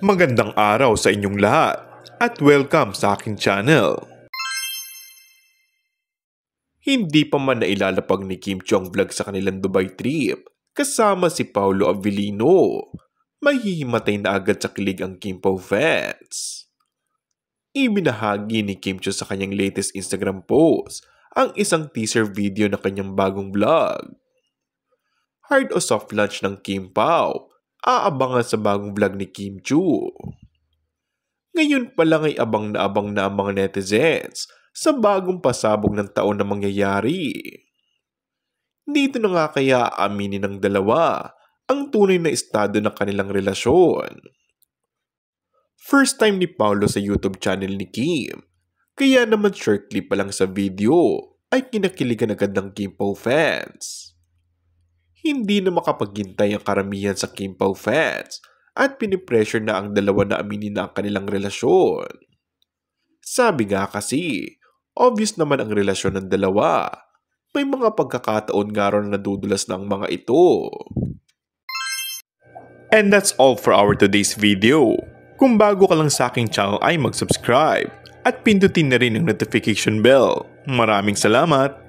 Magandang araw sa inyong lahat at welcome sa aking channel. Hindi pa man nailalapag ni Kim Chu ang vlog sa kanilang Dubai trip kasama si Paolo Avellino. Mahihimatay na agad sa kilig ang Kim Pao fans. Ibinahagi ni Kim Chu sa kanyang latest Instagram post ang isang teaser video na kanyang bagong vlog. Hard o soft launch ng Kim Pao, aabangan sa bagong vlog ni Kim Chu. Ngayon pa lang ay abang na ang mga netizens sa bagong pasabog ng taon na mangyayari. Dito na nga kaya aminin ng dalawa ang tunay na estado ng kanilang relasyon. First time ni Paolo sa YouTube channel ni Kim, kaya naman short clip pa lang sa video ay kinakiligan agad ng Kim Pao fans. Hindi na makapaghintay ang karamihan sa Kim Pao fans at pinipressure na ang dalawa na aminin na ang kanilang relasyon. Sabi nga kasi, obvious naman ang relasyon ng dalawa. May mga pagkakataon nga ron na nadudulas na ang mga ito. And that's all for our today's video. Kung bago ka lang sa aking channel ay mag-subscribe at pindutin na rin ang notification bell. Maraming salamat!